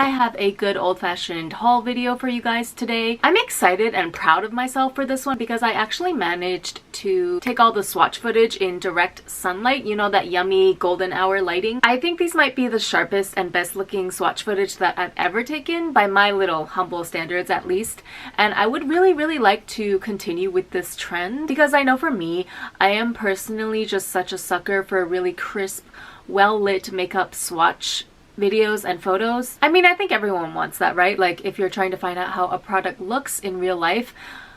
I have a good old-fashioned haul video for you guys today. I'm excited and proud of myself for this one because I actually managed to take all the swatch footage in direct sunlight, you know, that yummy golden hour lighting. I think these might be the sharpest and best looking swatch footage that I've ever taken, by my little humble standards at least, and I would really like to continue with this trend because I know for me, I am personally just such a sucker for really crisp, well-lit makeup swatch videos and photos. I mean, I think everyone wants that, right? Like if you're trying to find out how a product looks in real life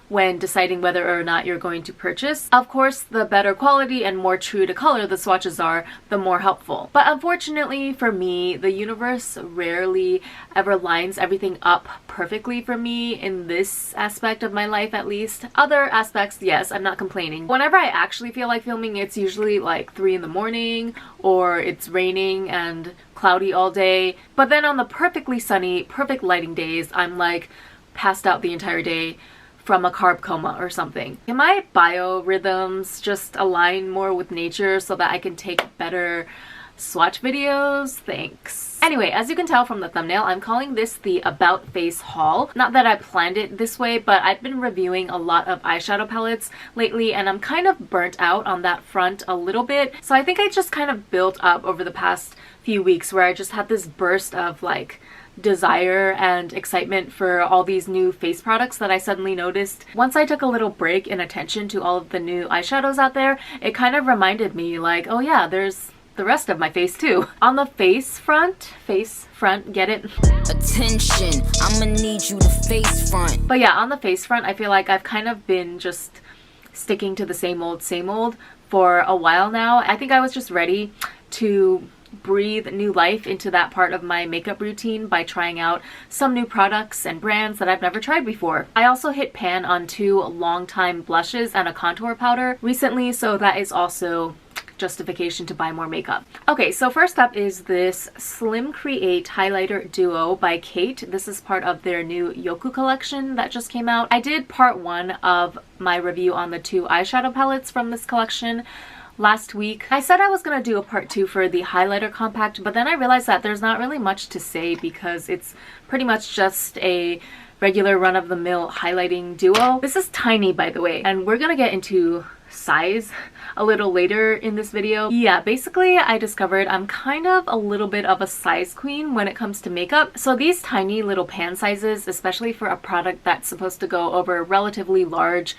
when deciding whether or not you're going to purchase. Of course, the better quality and more true to color the swatches are, the more helpful. But unfortunately for me, the universe rarely ever lines everything up perfectly for me in this aspect of my life, at least. Other aspects, yes, I'm not complaining. Whenever I actually feel like filming, it's usually like 3 in the morning or it's raining and cloudy all day. But then on the perfectly sunny, perfect lighting days, I'm like passed out the entire day from a carb coma or something. Can my biorhythms just align more with nature so that I can take better swatch videos? Thanks. Anyway, as you can tell from the thumbnail, I'm calling this the About Face haul. Not that I planned it this way, but I've been reviewing a lot of eyeshadow palettes lately and I'm kind of burnt out on that front a little bit. So I think I just kind of built up over the past few weeks where I just had this burst of like desire and excitement for all these new face products that I suddenly noticed. Once I took a little break in attention to all of the new eyeshadows out there, it kind of reminded me like, oh yeah, there's the rest of my face too. On the face front, get it? Attention, I'ma need you to face front. But yeah, on the face front, I feel like I've kind of been just sticking to the same old for a while now. I think I was just ready to breathe new life into that part of my makeup routine by trying out some new products and brands that I've never tried before. I also hit pan on 2 long-time blushes and a contour powder recently, so that is also justification to buy more makeup. Okay, so first up is this Slim Create Highlighter Duo by Kate. This is part of their new Yoku collection that just came out. I did part 1 of my review on the 2 eyeshadow palettes from this collection last week. I said I was gonna do a part 2 for the highlighter compact, but then I realized that there's not really much to say because it's pretty much just a regular run-of-the-mill highlighting duo. This is tiny, by the way, and we're gonna get into size a little later in this video. Yeah, basically I discovered I'm kind of a little bit of a size queen when it comes to makeup. So these tiny little pan sizes, especially for a product that's supposed to go over relatively large,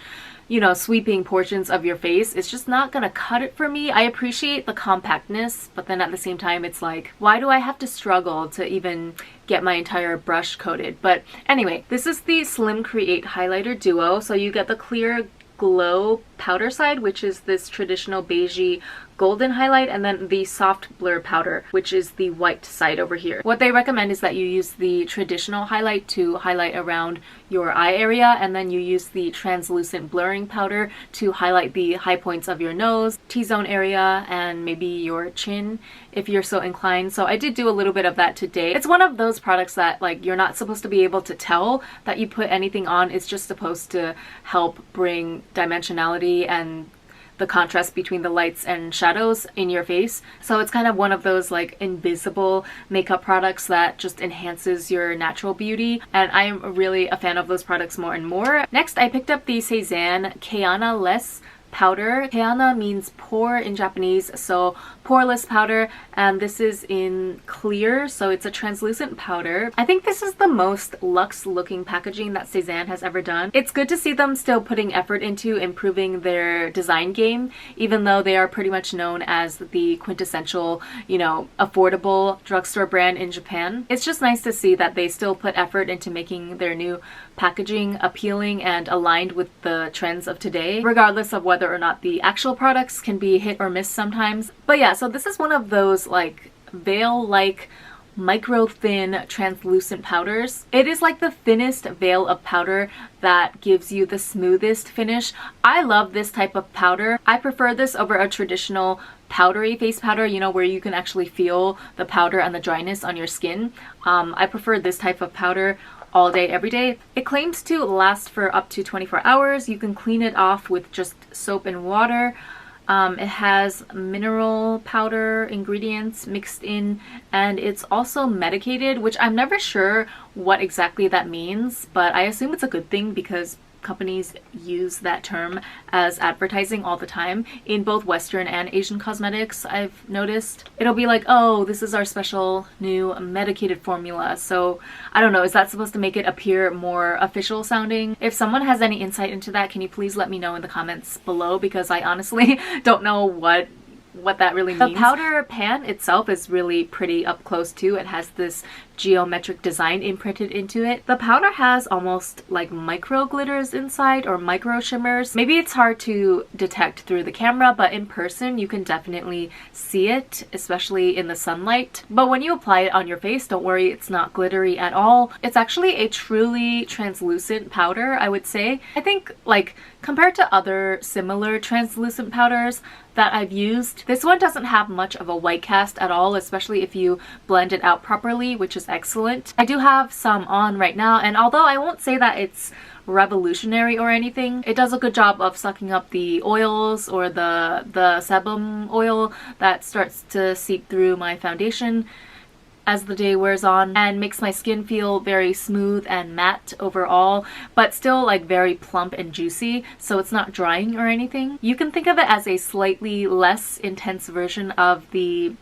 you know, sweeping portions of your face, it's just not gonna cut it for me. I appreciate the compactness, but then at the same time it's like, why do I have to struggle to even get my entire brush coated? But anyway, this is the Slim Create Highlighter Duo. So you get the clear glow powder side, which is this traditional beigey golden highlight, and then the soft blur powder, which is the white side over here. What they recommend is that you use the traditional highlight to highlight around your eye area, and then you use the translucent blurring powder to highlight the high points of your nose, T-zone area, and maybe your chin if you're so inclined. So I did do a little bit of that today. It's one of those products that like you're not supposed to be able to tell that you put anything on. It's just supposed to help bring dimensionality and the contrast between the lights and shadows in your face. So it's kind of one of those like invisible makeup products that just enhances your natural beauty, and I am really a fan of those products more and more. Next, I picked up the Cezanne Kiana Less powder. Kiana means pore in Japanese, so poreless powder, and this is in clear, so it's a translucent powder. I think this is the most luxe looking packaging that Cezanne has ever done. It's good to see them still putting effort into improving their design game, even though they are pretty much known as the quintessential, you know, affordable drugstore brand in Japan. It's just nice to see that they still put effort into making their new packaging appealing and aligned with the trends of today, regardless of whether or not the actual products can be hit or miss sometimes. But yeah, so this is one of those like veil-like micro thin translucent powders. It is like the thinnest veil of powder that gives you the smoothest finish. I love this type of powder. I prefer this over a traditional powdery face powder, you know, where you can actually feel the powder and the dryness on your skin. I prefer this type of powder all day, every day. It claims to last for up to 24 hours. You can clean it off with just soap and water. It has mineral powder ingredients mixed in, and it's also medicated, which I'm never sure what exactly that means, but I assume it's a good thing because companies use that term as advertising all the time in both Western and Asian cosmetics. I've noticed it'll be like, oh, this is our special new medicated formula. So I don't know, is that supposed to make it appear more official sounding? If someone has any insight into that, can you please let me know in the comments below, because I honestly don't know what that really means. The powder pan itself is really pretty up close too. It has this geometric design imprinted into it. The powder has almost like micro glitters inside, or micro shimmers. Maybe it's hard to detect through the camera, but in person you can definitely see it, especially in the sunlight. But when you apply it on your face, don't worry, it's not glittery at all. It's actually a truly translucent powder, I would say. I think, like, compared to other similar translucent powders that I've used, this one doesn't have much of a white cast at all, especially if you blend it out properly, which is excellent. I do have some on right now, and although I won't say that it's revolutionary or anything, it does a good job of sucking up the oils or the sebum oil that starts to seep through my foundation as the day wears on, and makes my skin feel very smooth and matte overall, but still like very plump and juicy, so it's not drying or anything. You can think of it as a slightly less intense version of the,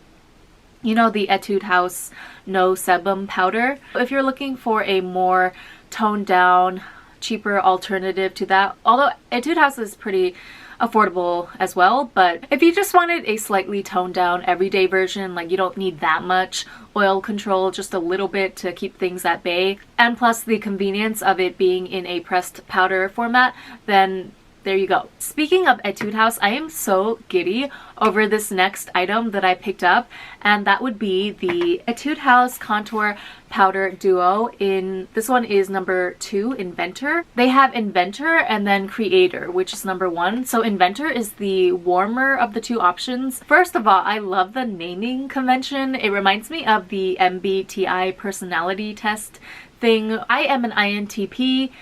you know, the Etude House No Sebum powder. If you're looking for a more toned down, cheaper alternative to that, although Etude House is pretty affordable as well, but if you just wanted a slightly toned down everyday version, like you don't need that much oil control, just a little bit to keep things at bay, and plus the convenience of it being in a pressed powder format, then there you go. Speaking of Etude House, I am so giddy over this next item that I picked up, and that would be the Etude House Contour Powder Duo. This one is number 2, Inventor. They have Inventor and then Creator, which is number 1. So Inventor is the warmer of the two options. First of all, I love the naming convention. It reminds me of the MBTI personality test thing. I am an INTP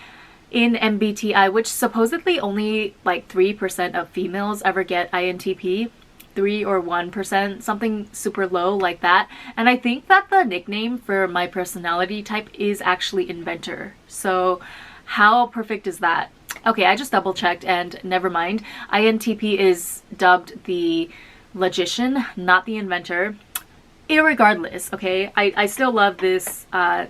in MBTI, which supposedly only like 3% of females ever get INTP. 3 or 1%, something super low like that. And I think that the nickname for my personality type is actually Inventor. So how perfect is that? Okay, I just double checked and never mind. INTP is dubbed the Logician, not the Inventor. Irregardless, okay, I still love this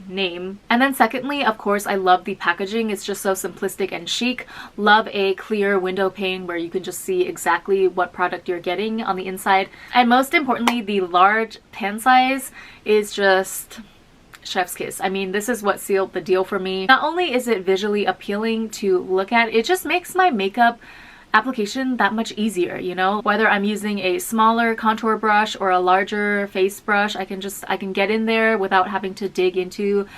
name. And then secondly, of course, I love the packaging. It's just so simplistic and chic. Love a clear window pane where you can just see exactly what product you're getting on the inside. And most importantly, the large pan size is just chef's kiss. I mean, this is what sealed the deal for me. Not only is it visually appealing to look at, it just makes my makeup application that much easier, you know? Whether I'm using a smaller contour brush or a larger face brush, I can get in there without having to dig into,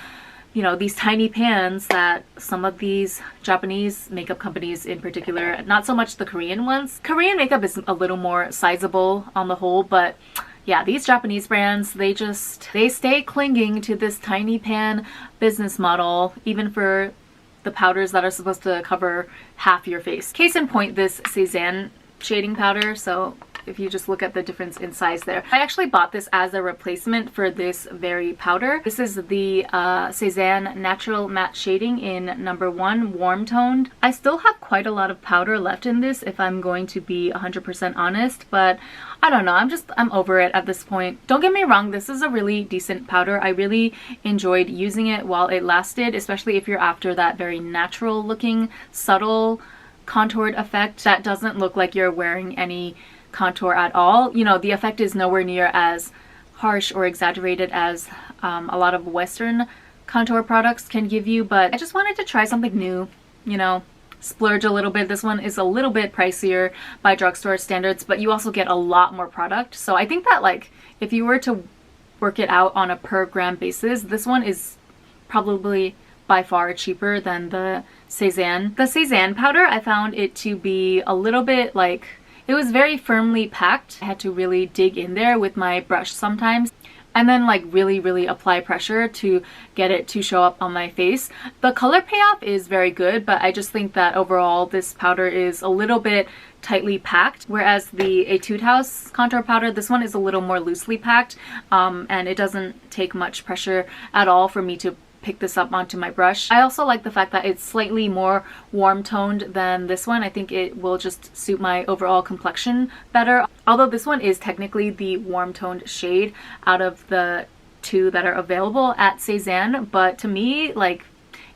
you know, these tiny pans that some of these Japanese makeup companies in particular, not so much the Korean ones. Korean makeup is a little more sizable on the whole, but yeah, these Japanese brands, they stay clinging to this tiny pan business model, even for the powders that are supposed to cover half your face. Case in point, this Cezanne shading powder. So if you just look at the difference in size there. I actually bought this as a replacement for this very powder. This is the Cezanne Natural Matte Shading in number 1, Warm Toned. I still have quite a lot of powder left in this if I'm going to be 100% honest, but I don't know, I'm over it at this point. Don't get me wrong, this is a really decent powder. I really enjoyed using it while it lasted, especially if you're after that very natural looking, subtle contoured effect that doesn't look like you're wearing any contour at all. You know, the effect is nowhere near as harsh or exaggerated as a lot of Western contour products can give you, but I just wanted to try something new, you know, splurge a little bit. This one is a little bit pricier by drugstore standards, but you also get a lot more product. So I think that, like, if you were to work it out on a per gram basis, this one is probably by far cheaper than the Cezanne. The Cezanne powder, I found it to be a little bit like, it was very firmly packed. I had to really dig in there with my brush sometimes. and then like really apply pressure to get it to show up on my face. The color payoff is very good, but I just think that overall this powder is a little bit tightly packed, whereas the Etude House contour powder, this one is a little more loosely packed, and it doesn't take much pressure at all for me to pick this up onto my brush. I also like the fact that it's slightly more warm toned than this one. I think it will just suit my overall complexion better, although this one is technically the warm toned shade out of the two that are available at Cezanne, but to me, like,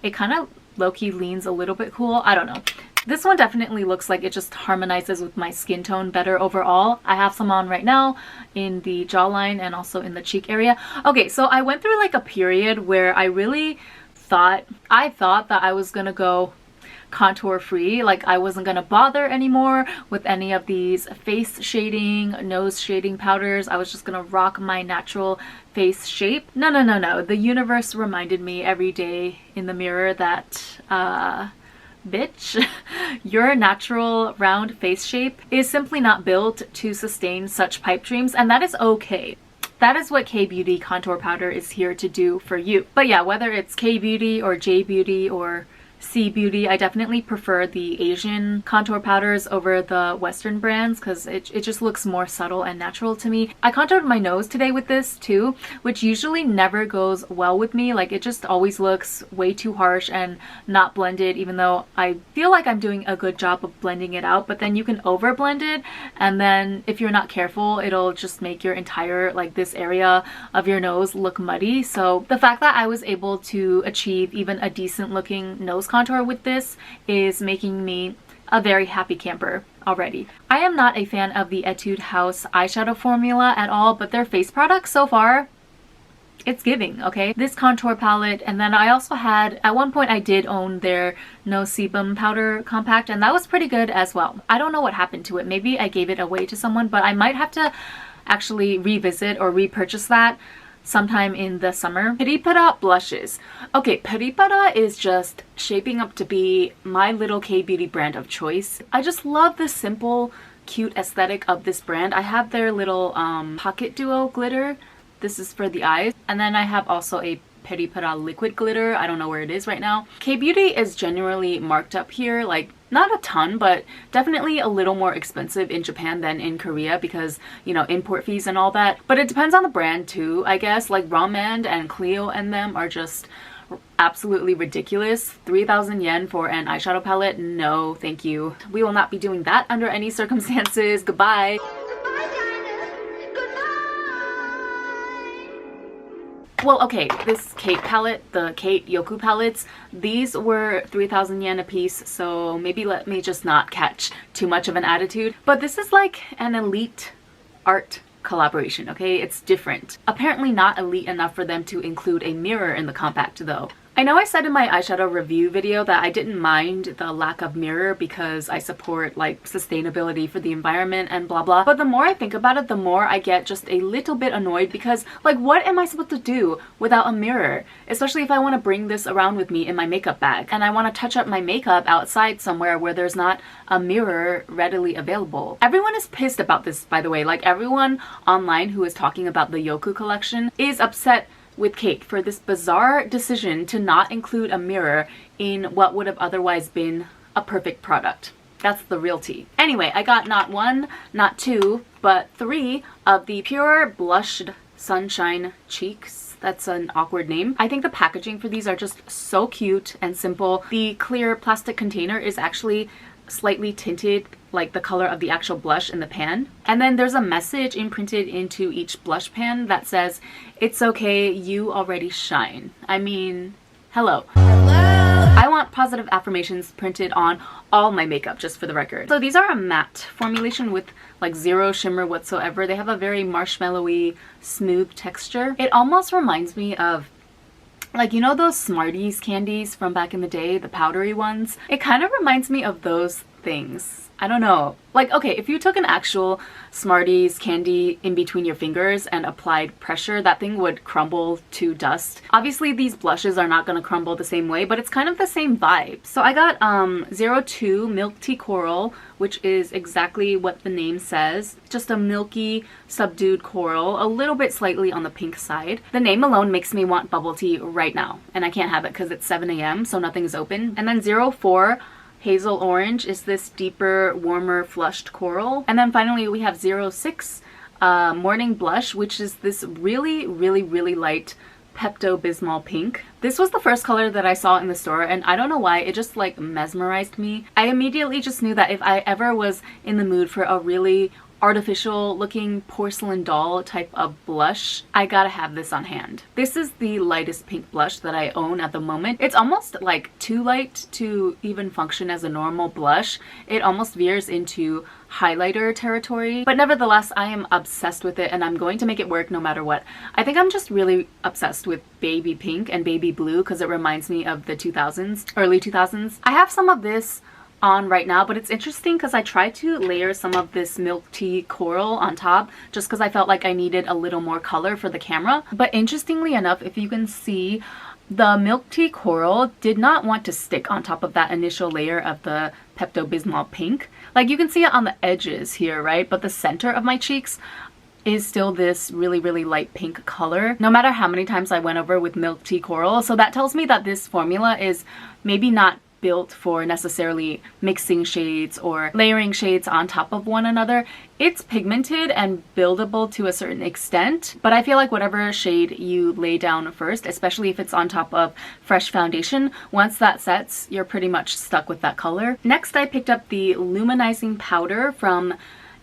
it kind of low-key leans a little bit cool. I don't know. This one definitely looks like it just harmonizes with my skin tone better overall. I have some on right now in the jawline and also in the cheek area. Okay, so I went through like a period where I really thought that I was gonna go contour free, like I wasn't gonna bother anymore with any of these face shading, nose shading powders. I was just gonna rock my natural face shape. No. The universe reminded me every day in the mirror that bitch, your natural round face shape is simply not built to sustain such pipe dreams, and that is okay. That is what K-Beauty contour powder is here to do for you. But yeah, whether it's K-Beauty or J-Beauty or C-Beauty, I definitely prefer the Asian contour powders over the Western brands because it just looks more subtle and natural to me. I contoured my nose today with this too, which usually never goes well with me. Like, it just always looks way too harsh and not blended, even though I feel like I'm doing a good job of blending it out. But then you can over blend it, and then if you're not careful, it'll just make your entire, like, this area of your nose look muddy. So the fact that I was able to achieve even a decent looking nose contour with this is making me a very happy camper already. I am not a fan of the Etude House eyeshadow formula at all, but their face products so far, it's giving, okay? This contour palette, and then I also had, at one point I did own their No Sebum powder compact, and that was pretty good as well. I don't know what happened to it. Maybe I gave it away to someone, but I might have to actually revisit or repurchase that sometime in the summer. Peripera blushes. Okay, peripera is just shaping up to be my little K-Beauty brand of choice. I just love the simple, cute aesthetic of this brand. I have their little pocket duo glitter. This is for the eyes. And then I have also a peripera liquid glitter. I don't know where it is right now. K-Beauty is generally marked up here, like not a ton, but definitely a little more expensive in Japan than in Korea because, you know, import fees and all that. But it depends on the brand too, I guess. Like Ramen and Clio and them are just absolutely ridiculous. 3,000 yen for an eyeshadow palette? No, thank you. We will not be doing that under any circumstances. Goodbye. Well, okay, this Kate palette, the Kate Yoku palettes, these were 3,000 yen a piece, so maybe let me just not catch too much of an attitude. But this is like an elite art collaboration, okay? It's different. Apparently not elite enough for them to include a mirror in the compact though. I know I said in my eyeshadow review video that I didn't mind the lack of mirror because I support like sustainability for the environment and blah blah, but the more I think about it, the more I get just a little bit annoyed because like what am I supposed to do without a mirror? Especially if I want to bring this around with me in my makeup bag and I want to touch up my makeup outside somewhere where there's not a mirror readily available. Everyone is pissed about this, by the way. Like everyone online who is talking about the Yoku collection is upset with Kate for this bizarre decision to not include a mirror in what would have otherwise been a perfect product. That's the real tea. Anyway, I got not one, not two, but three of the Pure Blushed Sunshine Cheeks. That's an awkward name. I think the packaging for these are just so cute and simple. The clear plastic container is actually slightly tinted like the color of the actual blush in the pan. And then there's a message imprinted into each blush pan that says, "It's okay, you already shine." I mean, hello. I want positive affirmations printed on all my makeup, just for the record. So these are a matte formulation with like zero shimmer whatsoever. They have a very marshmallowy, smooth texture. It almost reminds me of, like, you know those Smarties candies from back in the day, the powdery ones? It kind of reminds me of those things. I don't know. Like, okay, if you took an actual Smarties candy in between your fingers and applied pressure, that thing would crumble to dust. Obviously, these blushes are not going to crumble the same way, but it's kind of the same vibe. So I got 02 Milk Tea Coral, which is exactly what the name says. Just a milky, subdued coral, a little bit slightly on the pink side. The name alone makes me want bubble tea right now, and I can't have it because it's 7 a.m., so nothing is open. And then 04 Hazel Orange is this deeper, warmer, flushed coral. And then finally we have 06 Morning Blush, which is this really, really, really light Pepto-Bismol pink. This was the first color that I saw in the store, and I don't know why, it just like mesmerized me. I immediately just knew that if I ever was in the mood for a really artificial looking porcelain doll type of blush, I gotta have this on hand. This is the lightest pink blush that I own at the moment. It's almost like too light to even function as a normal blush. It almost veers into highlighter territory, but nevertheless I am obsessed with it and I'm going to make it work no matter what. I think I'm just really obsessed with baby pink and baby blue because it reminds me of the 2000s, early 2000s. I have some of this on right now, but it's interesting because I tried to layer some of this milk tea coral on top just because I felt like I needed a little more color for the camera. But interestingly enough, if you can see, the milk tea coral did not want to stick on top of that initial layer of the Pepto-Bismol pink. Like you can see it on the edges here, right? But the center of my cheeks is still this really, really light pink color, no matter how many times I went over with milk tea coral. So that tells me that this formula is maybe not built for necessarily mixing shades or layering shades on top of one another. It's pigmented and buildable to a certain extent, but I feel like whatever shade you lay down first, especially if it's on top of fresh foundation, once that sets, you're pretty much stuck with that color. Next, I picked up the Luminizing Powder from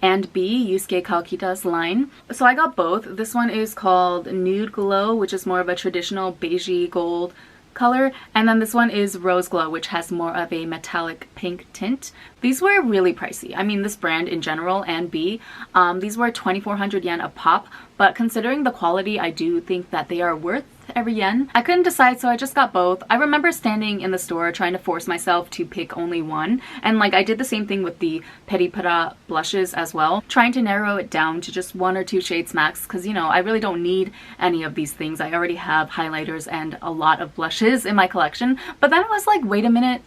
and B, Yusuke Kawakita's line. So I got both. This one is called Nude Glow, which is more of a traditional beigey gold color, and then this one is Rose Glow, which has more of a metallic pink tint. These were really pricey. I mean, this brand in general and B, these were 2,400 yen a pop, but considering the quality, I do think that they are worth every yen. I couldn't decide, so I just got both. I remember standing in the store trying to force myself to pick only one, and like I did the same thing with the peripera blushes as well, trying to narrow it down to just 1 or 2 shades max, because you know, I really don't need any of these things. I already have highlighters and a lot of blushes in my collection. But then I was like, wait a minute,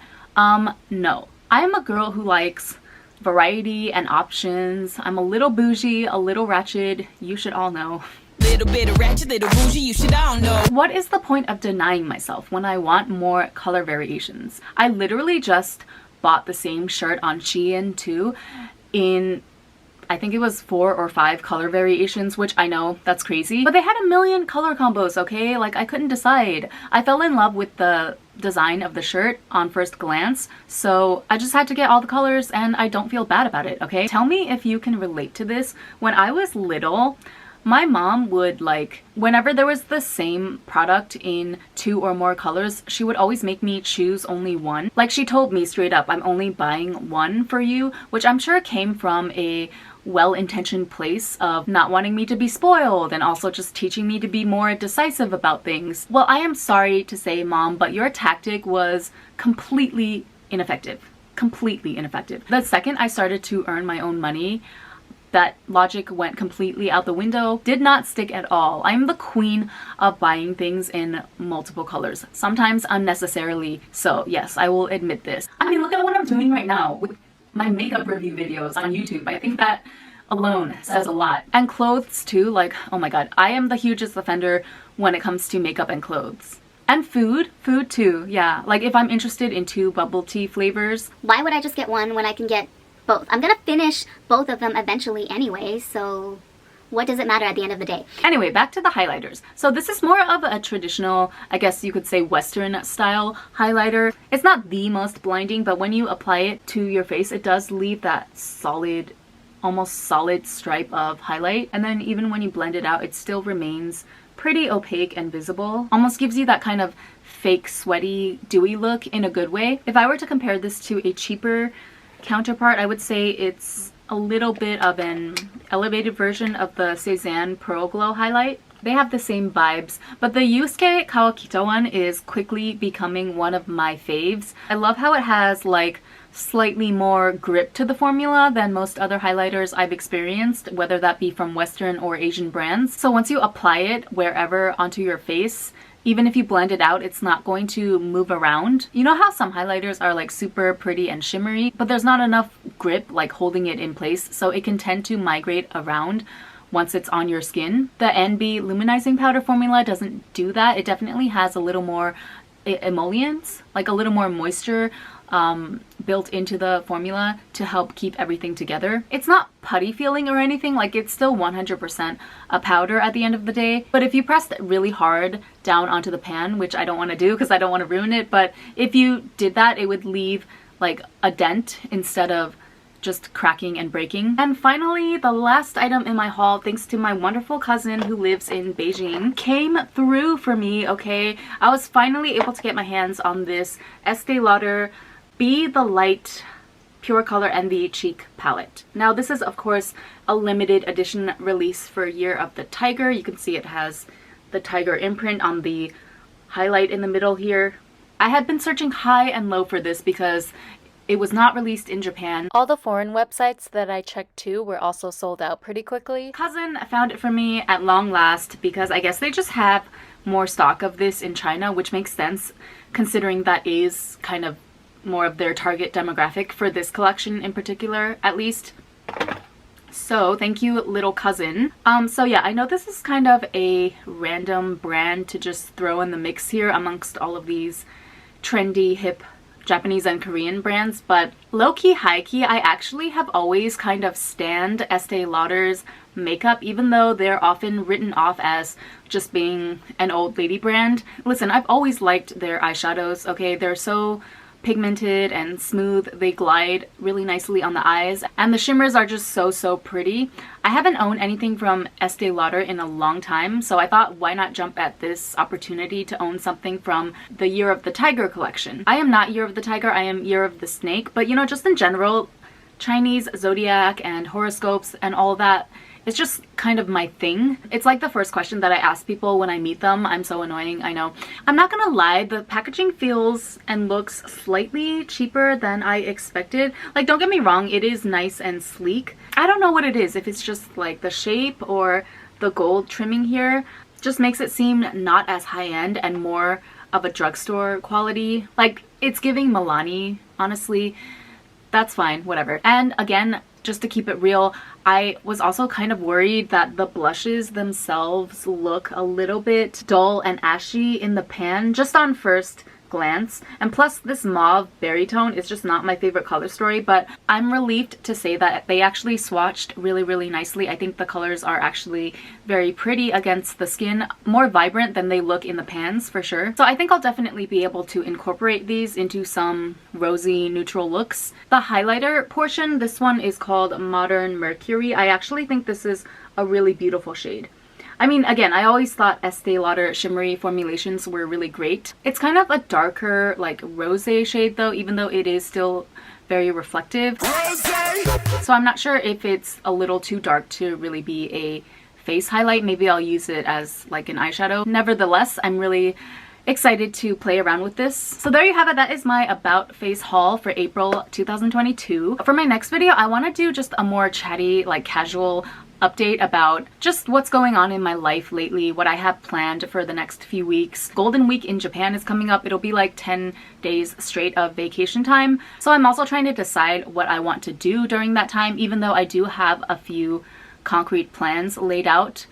no. I am a girl who likes variety and options. I'm a little bougie, a little ratchet, you should all know. Little bit of ratchet, little bougie, you should all know. What is the point of denying myself when I want more color variations? I literally just bought the same shirt on Shein too in, I think it was 4 or 5 color variations, which I know that's crazy, but they had a million color combos, okay? Like I couldn't decide. I fell in love with the design of the shirt on first glance, so I just had to get all the colors and I don't feel bad about it, okay? Tell me if you can relate to this. When I was little, my mom would, like, whenever there was the same product in 2 or more colors, she would always make me choose only one. Like, she told me straight up, I'm only buying one for you, which I'm sure came from a well-intentioned place of not wanting me to be spoiled and also just teaching me to be more decisive about things. Well, I am sorry to say, Mom, but your tactic was completely ineffective. Completely ineffective. The second I started to earn my own money, that logic went completely out the window, did not stick at all. I'm the queen of buying things in multiple colors, sometimes unnecessarily so. Yes, I will admit this. I mean, look at what I'm doing right now with my makeup review videos on YouTube. I think that alone says a lot. And clothes too, like, oh my god, I am the hugest offender when it comes to makeup and clothes. And food too, yeah. Like if I'm interested in 2 bubble tea flavors, why would I just get one when I can get both? I'm gonna finish both of them eventually anyway, so what does it matter at the end of the day? Anyway, back to the highlighters. So this is more of a traditional, I guess you could say Western style highlighter. It's not the most blinding, but when you apply it to your face, it does leave that solid, almost solid stripe of highlight. And then even when you blend it out, it still remains pretty opaque and visible. Almost gives you that kind of fake, sweaty, dewy look in a good way. If I were to compare this to a cheaper counterpart, I would say it's a little bit of an elevated version of the Cezanne Pearl Glow highlight. They have the same vibes, but the Yusuke Kawakita one is quickly becoming one of my faves. I love how it has like slightly more grip to the formula than most other highlighters I've experienced, whether that be from Western or Asian brands. So once you apply it wherever onto your face, even if you blend it out, it's not going to move around. You know how some highlighters are like super pretty and shimmery, but there's not enough grip like holding it in place, so it can tend to migrate around once it's on your skin. The NB Luminizing Powder formula doesn't do that. It definitely has a little more emollients, like a little more moisture built into the formula to help keep everything together. It's not putty feeling or anything, like it's still 100% a powder at the end of the day. But if you pressed it really hard down onto the pan, which I don't want to do because I don't want to ruin it, but if you did that, it would leave like a dent instead of just cracking and breaking. And finally, the last item in my haul, thanks to my wonderful cousin who lives in Beijing, came through for me, okay? I was finally able to get my hands on this Estee Lauder Be the Light Pure Color Envy Cheek Palette. Now this is of course a limited edition release for Year of the Tiger. You can see it has the tiger imprint on the highlight in the middle here. I had been searching high and low for this because it was not released in Japan. All the foreign websites that I checked too were also sold out pretty quickly. Cousin found it for me at long last because I guess they just have more stock of this in China, which makes sense considering that is kind of more of their target demographic for this collection in particular, at least. So thank you, little cousin. So yeah, I know this is kind of a random brand to just throw in the mix here amongst all of these trendy, hip Japanese and Korean brands, but low-key, high-key, I actually have always kind of stanned Estee Lauder's makeup, even though they're often written off as just being an old lady brand. Listen, I've always liked their eyeshadows, okay? They're so pigmented and smooth. They glide really nicely on the eyes, and the shimmers are just so pretty. I haven't owned anything from Estee Lauder in a long time, so I thought why not jump at this opportunity to own something from the Year of the Tiger collection. I am not Year of the Tiger, I am Year of the Snake, but you know, just in general, Chinese zodiac and horoscopes and all that, it's just kind of my thing. It's like the first question that I ask people when I meet them. I'm so annoying, I know. I'm not gonna lie, the packaging feels and looks slightly cheaper than I expected. Like, don't get me wrong, it is nice and sleek. I don't know what it is, if it's just like the shape or the gold trimming here, just makes it seem not as high-end and more of a drugstore quality. Like, it's giving Milani, honestly. That's fine, whatever. And again, just to keep it real, I was also kind of worried that the blushes themselves look a little bit dull and ashy in the pan, just on first glance. And plus, this mauve berry tone is just not my favorite color story, but I'm relieved to say that they actually swatched really nicely. I think the colors are actually very pretty against the skin, more vibrant than they look in the pans for sure. So I think I'll definitely be able to incorporate these into some rosy neutral looks. The highlighter portion, this one is called Modern Mercury. I actually think this is a really beautiful shade. I mean, again, I always thought Estee Lauder shimmery formulations were really great. It's kind of a darker, like, rosé shade though, even though it is still very reflective. So I'm not sure if it's a little too dark to really be a face highlight. Maybe I'll use it as like an eyeshadow. Nevertheless, I'm really excited to play around with this. So there you have it. That is my about face haul for April 2022. For my next video, I want to do just a more chatty, like casual update about just what's going on in my life lately, what I have planned for the next few weeks. Golden Week in Japan is coming up. It'll be like 10 days straight of vacation time. So I'm also trying to decide what I want to do during that time, even though I do have a few concrete plans laid out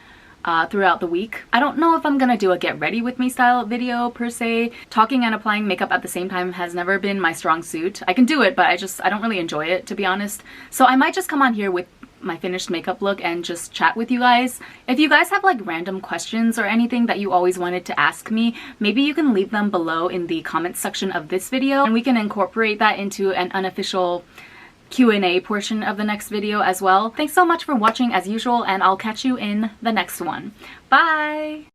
throughout the week. I don't know if I'm gonna do a get ready with me style video per se. Talking and applying makeup at the same time has never been my strong suit. I can do it, but I don't really enjoy it, to be honest. So I might just come on here with my finished makeup look and just chat with you guys. If you guys have like random questions or anything that you always wanted to ask me, maybe you can leave them below in the comments section of this video and we can incorporate that into an unofficial Q&A portion of the next video as well. Thanks so much for watching as usual, and I'll catch you in the next one. Bye!